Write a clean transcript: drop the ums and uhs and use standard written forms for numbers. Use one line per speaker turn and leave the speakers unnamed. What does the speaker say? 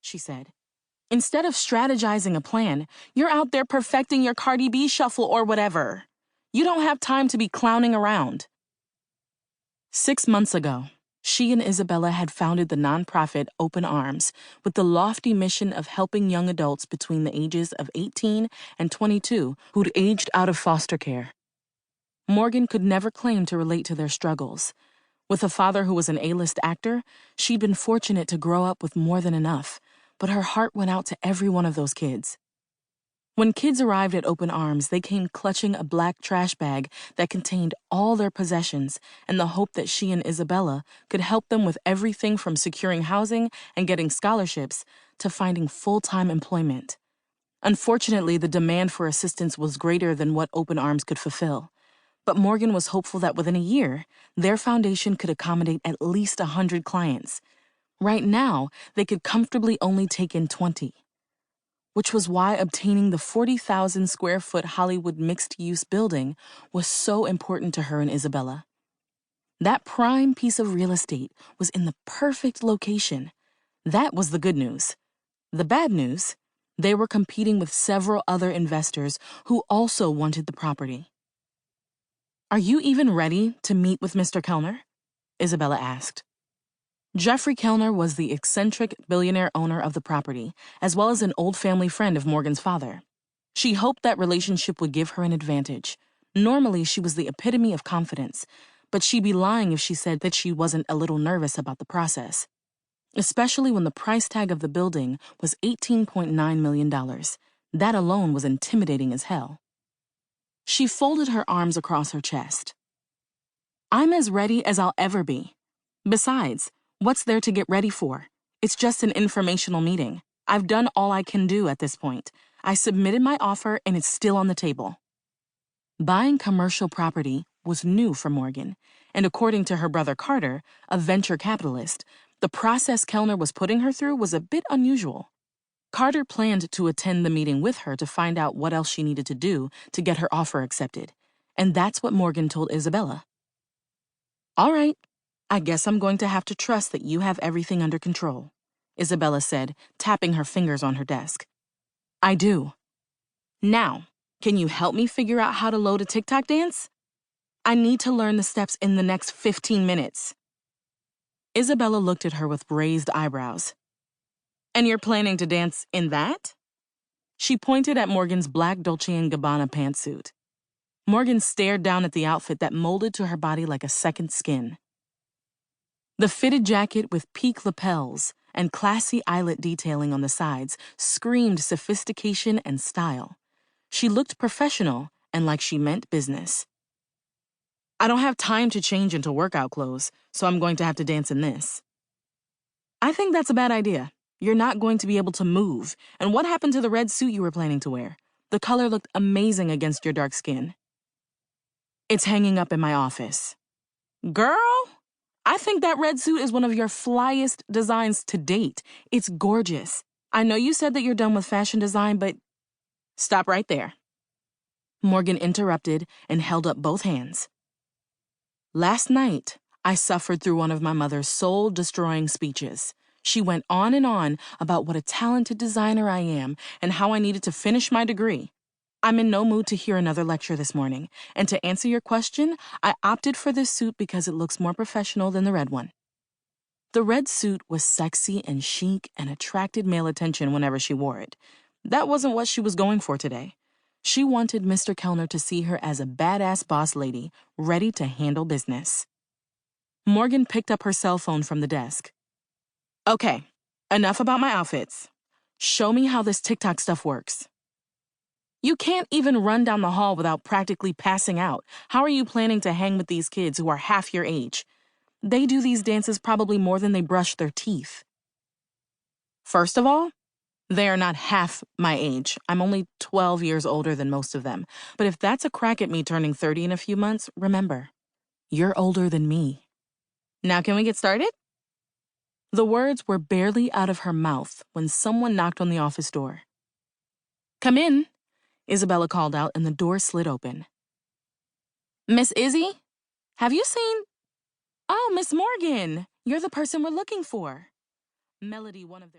she said. "Instead of strategizing a plan, you're out there perfecting your Cardi B shuffle or whatever. You don't have time to be clowning around." 6 months ago, she and Isabella had founded the nonprofit Open Arms with the lofty mission of helping young adults between the ages of 18 and 22 who'd aged out of foster care. Morgan could never claim to relate to their struggles. With a father who was an A-list actor, she'd been fortunate to grow up with more than enough, but her heart went out to every one of those kids. When kids arrived at Open Arms, they came clutching a black trash bag that contained all their possessions and the hope that she and Isabella could help them with everything from securing housing and getting scholarships to finding full-time employment. Unfortunately, the demand for assistance was greater than what Open Arms could fulfill. But Morgan was hopeful that within a year, their foundation could accommodate at least 100 clients. Right now, they could comfortably only take in 20. Which was why obtaining the 40,000 square foot Hollywood mixed-use building was so important to her and Isabella. That prime piece of real estate was in the perfect location. That was the good news. The bad news, they were competing with several other investors who also wanted the property. "Are you even ready to meet with Mr. Kellner?" Isabella asked. Jeffrey Kellner was the eccentric billionaire owner of the property, as well as an old family friend of Morgan's father. She hoped that relationship would give her an advantage. Normally, she was the epitome of confidence, but she'd be lying if she said that she wasn't a little nervous about the process, especially when the price tag of the building was $18.9 million. That alone was intimidating as hell. She folded her arms across her chest. "I'm as ready as I'll ever be. Besides, what's there to get ready for? It's just an informational meeting. I've done all I can do at this point. I submitted my offer and it's still on the table." Buying commercial property was new for Morgan, and according to her brother Carter, a venture capitalist, the process Kellner was putting her through was a bit unusual. Carter planned to attend the meeting with her to find out what else she needed to do to get her offer accepted, and that's what Morgan told Isabella. "All right, I guess I'm going to have to trust that you have everything under control," Isabella said, tapping her fingers on her desk. "I do. Now, can you help me figure out how to load a TikTok dance? I need to learn the steps in the next 15 minutes. Isabella looked at her with raised eyebrows. "And you're planning to dance in that?" She pointed at Morgan's black Dolce & Gabbana pantsuit. Morgan stared down at the outfit that molded to her body like a second skin. The fitted jacket with peak lapels and classy eyelet detailing on the sides screamed sophistication and style. She looked professional and like she meant business. "I don't have time to change into workout clothes, so I'm going to have to dance in this." "I think that's a bad idea. You're not going to be able to move. And what happened to the red suit you were planning to wear? The color looked amazing against your dark skin." "It's hanging up in my office." "Girl, I think that red suit is one of your flyest designs to date. It's gorgeous. I know you said that you're done with fashion design, but..." "Stop right there." Morgan interrupted and held up both hands. "Last night, I suffered through one of my mother's soul-destroying speeches. She went on and on about what a talented designer I am and how I needed to finish my degree. I'm in no mood to hear another lecture this morning, and to answer your question, I opted for this suit because it looks more professional than the red one." The red suit was sexy and chic and attracted male attention whenever she wore it. That wasn't what she was going for today. She wanted Mr. Kellner to see her as a badass boss lady, ready to handle business. Morgan picked up her cell phone from the desk. "Okay, enough about my outfits. Show me how this TikTok stuff works." "You can't even run down the hall without practically passing out. How are you planning to hang with these kids who are half your age? They do these dances probably more than they brush their teeth." "First of all, they are not half my age. I'm only 12 years older than most of them. But if that's a crack at me turning 30 in a few months, remember, you're older than me. Now can we get started?" The words were barely out of her mouth when someone knocked on the office door. "Come in," Isabella called out, and the door slid open. "Miss Izzy? Have you seen—" "Oh, Miss Morgan, you're the person we're looking for." Melody, one of their